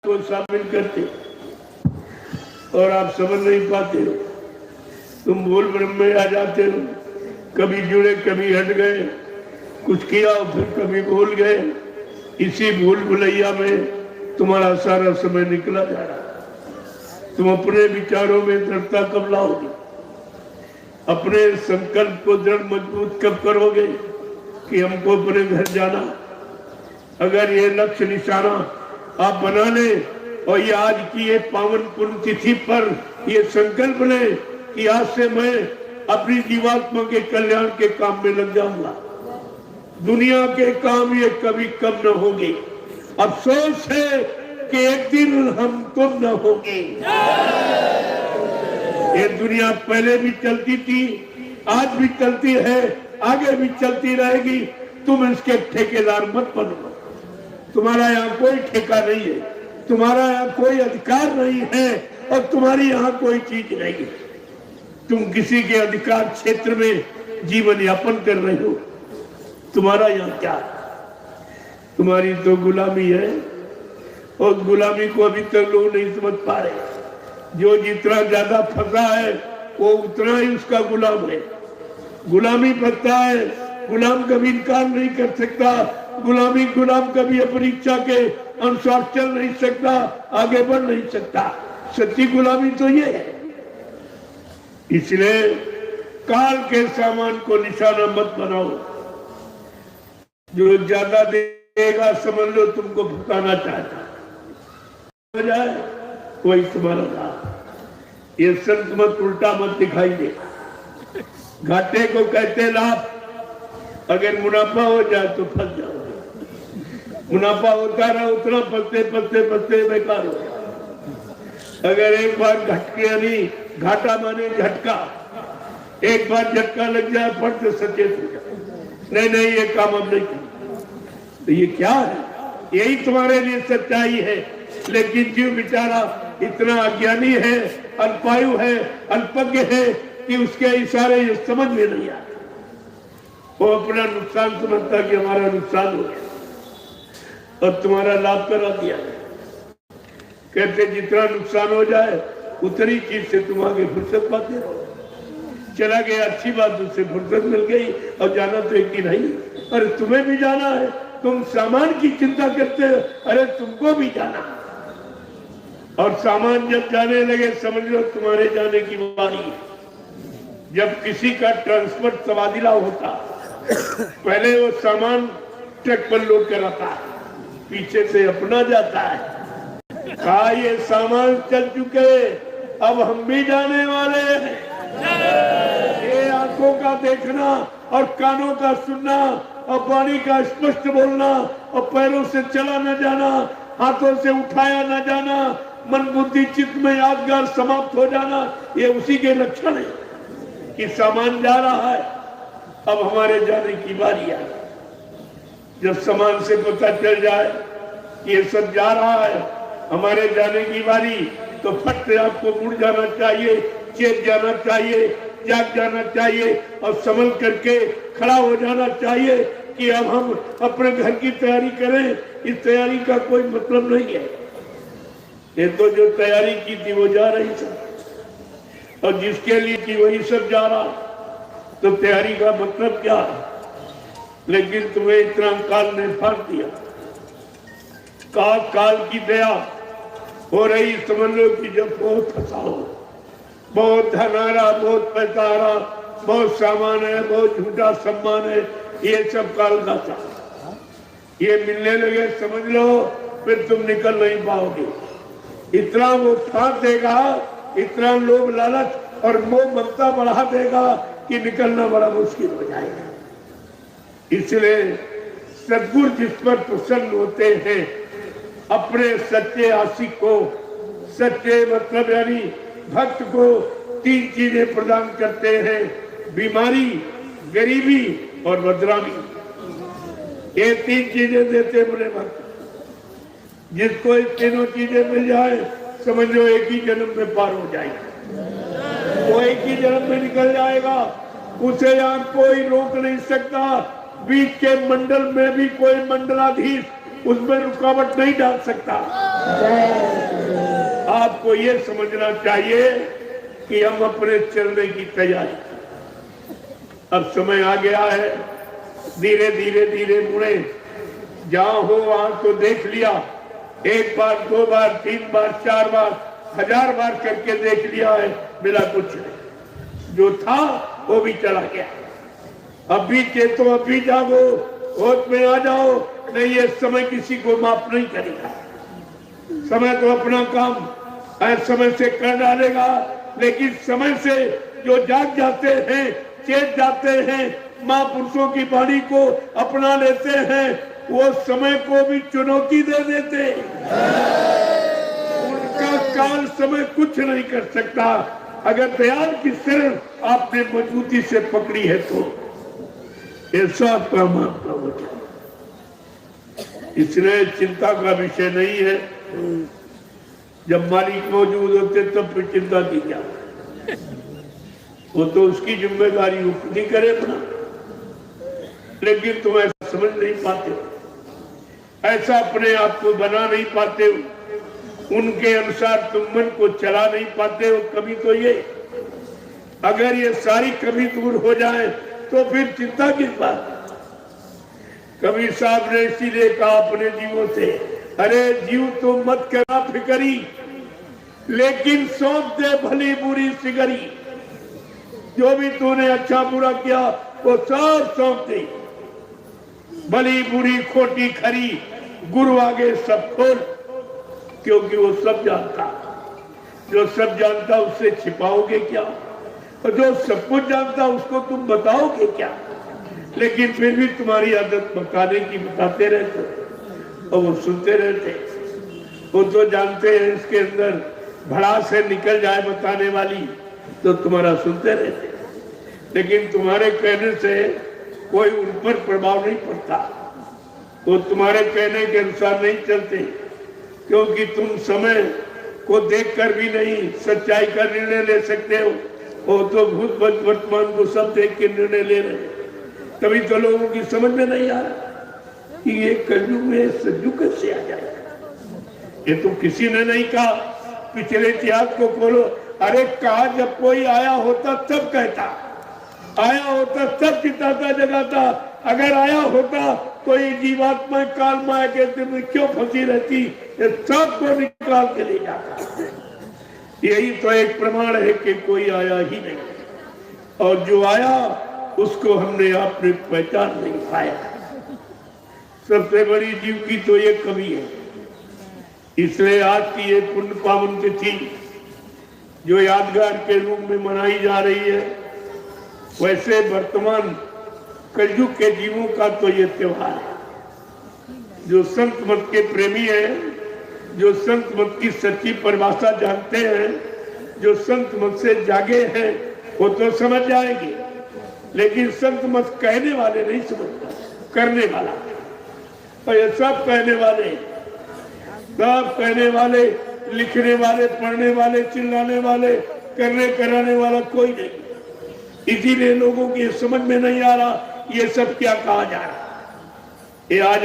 को शामिल करते और आप समझ नहीं पाते हो। तुम भूल भ्रम में आ जाते हो, कभी जुड़े कभी हट गए, कुछ किया फिर कभी भूल गए। इसी भूल भुलैया में तुम्हारा सारा समय निकला जा रहा है। तुम अपने विचारों में दृढ़ता कब लाओगे? अपने संकल्प को दृढ़ मजबूत कब करोगे कि हमको अपने घर जाना? अगर ये लक्ष्य निशाना आप बना ले और ये आज की ये पावन पुण्यतिथि पर ये संकल्प ले कि आज से मैं अपनी जीवात्मा के कल्याण के काम में लग जाऊंगा। दुनिया के काम ये कभी कम न होंगे। अफसोस है कि एक दिन हम तुम न होंगे। ये दुनिया पहले भी चलती थी, आज भी चलती है, आगे भी चलती रहेगी। तुम इसके ठेकेदार मत बनो। तुम्हारा यहाँ कोई ठेका नहीं है, तुम्हारा यहाँ कोई अधिकार नहीं है और तुम्हारी यहाँ कोई चीज नहीं है। तुम किसी के अधिकार क्षेत्र में जीवन यापन कर रहे हो। तुम्हारा यहाँ क्या? तुम्हारी तो गुलामी है और गुलामी को अभी तक लोग नहीं समझ पा रहे। जो जितना ज्यादा फंसा है वो उतना ही उसका गुलाम है। गुलामी फंसता है, गुलाम कभी इनकार नहीं कर सकता। गुलाम कभी अपनी इच्छा के अनुसार चल नहीं सकता, आगे बढ़ नहीं सकता। सच्ची गुलामी तो ये है। इसलिए काल के सामान को निशाना मत बनाओ। जो ज्यादा देगा समझ लो तुमको भुगताना चाहता हो जाए कोई तुम्हारा लाभ। ये संत मत उल्टा मत दिखाई दे। घाटे को कहते लाभ। अगर मुनाफा हो जाए तो फंस जाओ। मुनाफा होता रहा उतना फंसते फंसते फंसते बेकार हो जाए। अगर एक बार यानी घाटा माने झटका, एक बार झटका लग जाए फट से सचेत हो जाए, नहीं ये काम अब नहीं करना। तो ये क्या है? यही तुम्हारे लिए सच्चाई है। लेकिन जीव बेचारा इतना अज्ञानी है, अल्पायु है, अल्पज्ञ है कि उसके इशारे ये समझ में नहीं आते। वो अपना नुकसान समझता कि हमारा नुकसान हो गया और तुम्हारा लाभ करा दिया। कहते जितना नुकसान हो जाए उतनी चीज से तुम आगे फुर्सत पाते रहो। चला गया अच्छी बात, उससे फुर्सत मिल गई और जाना तो एक ही नहीं। अरे तुम्हें भी जाना है, तुम सामान की चिंता करते हो, अरे तुमको भी जाना। और सामान जब जाने लगे समझ लो तुम्हारे जाने की बारी है। जब किसी का ट्रांसफर तबादला होता, पहले वो सामान ट्रक पर लोड कराता है, पीछे से अपना जाता है। कहा ये सामान चल चुके, अब हम भी जाने वाले हैं। ये आंखों का देखना और कानों का सुनना और वाणी का स्पष्ट बोलना और पैरों से चला न जाना, हाथों से उठाया न जाना, मन बुद्धि चित्त में यादगार समाप्त हो जाना, ये उसी के लक्षण है कि सामान जा रहा है। अब हमारे जाने की बारी है। जब सामान से पता चल जाए ये सब जा रहा है, हमारे जाने की बारी, तो फट से आपको मुड़ जाना चाहिए, चेत जाना चाहिए, जाग जाना चाहिए और संभल करके खड़ा हो जाना चाहिए कि अब हम अपने घर की तैयारी करें। इस तैयारी का कोई मतलब नहीं है। ये तो जो तैयारी की थी वो जा रही थी और जिसके लिए थी वही सब जा रहा, तो तैयारी का मतलब क्या है? लेकिन तुम्हें इतना काल ने फाड़ दिया। काल की दया हो रही, समझ लो कि जब बहुत फंसाओ, बहुत धन आ रहा, बहुत पैसा आ रहा, बहुत सामान है, बहुत झूठा सम्मान है, ये सब काल का था। ये मिलने लगे समझ लो फिर तुम निकल नहीं पाओगे। इतना वो फाड़ देगा, इतना लोभ लालच और मोह ममता बढ़ा देगा कि निकलना बड़ा मुश्किल हो जाएगा। इसलिए सद्गुरु जिस पर प्रसन्न होते हैं, अपने सच्चे आशिक को, सच्चे मतलब यानी भक्त को 3 चीजें प्रदान करते हैं: बीमारी, गरीबी और बदनामी। ये 3 चीजें देते बड़े भक्त। जिसको ये तीनों चीजें मिल जाए समझ लो एक ही जन्म में पार हो जाएगा। वो एक ही जन्म में निकल जाएगा, उसे यहाँ कोई रोक नहीं सकता। बीच के मंडल में भी कोई मंडलाधीश उसमें रुकावट नहीं डाल सकता। आपको ये समझना चाहिए कि हम अपने चलने की तैयारी, अब समय आ गया है, धीरे धीरे धीरे मुड़े, जहां हो वहां तो देख लिया, एक बार, दो बार, तीन बार, चार बार, 1000 बार करके देख लिया है, मिला कुछ नहीं। जो था वो भी चला गया। अब भी चेतो, अब भी जागो, होश में आ जाओ, नहीं ये समय किसी को माफ नहीं करेगा। समय तो अपना काम समय से कर डालेगा, लेकिन समय से जो जाग जाते हैं, चेत जाते हैं, महापुरुषों की वाणी को अपना लेते हैं, वो समय को भी चुनौती दे देते। उनका काल समय कुछ नहीं कर सकता, अगर दयाल की शरण आपने मजबूती से पकड़ी है तो। ऐसा परमात्मा वचन, इसलिए चिंता का विषय नहीं है। जब मालिक मौजूद होते तब फिर चिंता की क्या, वो तो उसकी जिम्मेदारी वो खुद ही करे अपना, लेकिन तुम ऐसा समझ नहीं पाते हो, ऐसा अपने आप को बना नहीं पाते हो, उनके अनुसार तुम मन को चला नहीं पाते हो। कभी तो ये, अगर ये सारी कमी दूर हो जाए तो फिर चिंता किस बात। कबीर साहब ने इसीलिए कहा अपने जीवों से, अरे जीव तो मत करा फिकरी, लेकिन सौंप दे भली बुरी सिगरी। जो भी तूने अच्छा बुरा किया वो सब सौंप दे, भली बुरी खोटी खरी, गुरु आगे सब खोल, क्योंकि वो सब जानता। जो सब जानता उससे छिपाओगे क्या, और जो सब कुछ जानता उसको तुम बताओगे क्या। लेकिन फिर भी तुम्हारी आदत बताने की बताते रहते, और वो सुनते रहते। वो तो जानते हैं इसके अंदर भड़ास से निकल जाए बताने वाली, तो तुम्हारा सुनते रहते, लेकिन तुम्हारे कहने से कोई उन पर प्रभाव नहीं पड़ता। वो तुम्हारे कहने के अनुसार नहीं चलते, क्योंकि तुम समय को देखकर भी नहीं सच्चाई का निर्णय ले सकते हो। वो तो भूत वर्तमान को सब देख के निर्णय ले रहे हैं। तभी तो लोगों की समझ में नहीं आ रहा कि ये कलयुग में सतयुग कैसे आ जाएगा। ये तो किसी ने नहीं कहा, पिछले इतिहास को खोलो, अरे कहा जब कोई आया होता तब कहता, आया होता तब जिताता जगाता। अगर आया होता तो ये जीवात्मा काल माया के दिन में क्यों फंसी रहती, ये सबको निकाल के ले जाता। यही तो एक प्रमाण है कि कोई आया ही नहीं, और जो आया उसको हमने आपने पहचान नहीं पाया। सबसे बड़ी जीव की तो ये कमी है। इसलिए आज की ये पुण्य पावन तिथि जो यादगार के रूप में मनाई जा रही है, वैसे वर्तमान कलयुग के जीवों का तो ये त्योहार है। जो संत मत के प्रेमी हैं, जो संत मत की सच्ची परिभाषा जानते हैं, जो संत मत से जागे हैं, वो तो समझ जाएंगे। लेकिन संत मत कहने वाले नहीं समझते, करने वाला। और ये सब कहने वाले, सब कहने वाले, लिखने वाले, पढ़ने वाले, चिल्लाने वाले, करने कराने वाला कोई नहीं। इसीलिए लोगों की समझ में नहीं आ रहा ये सब क्या कहा जा रहा। ये आज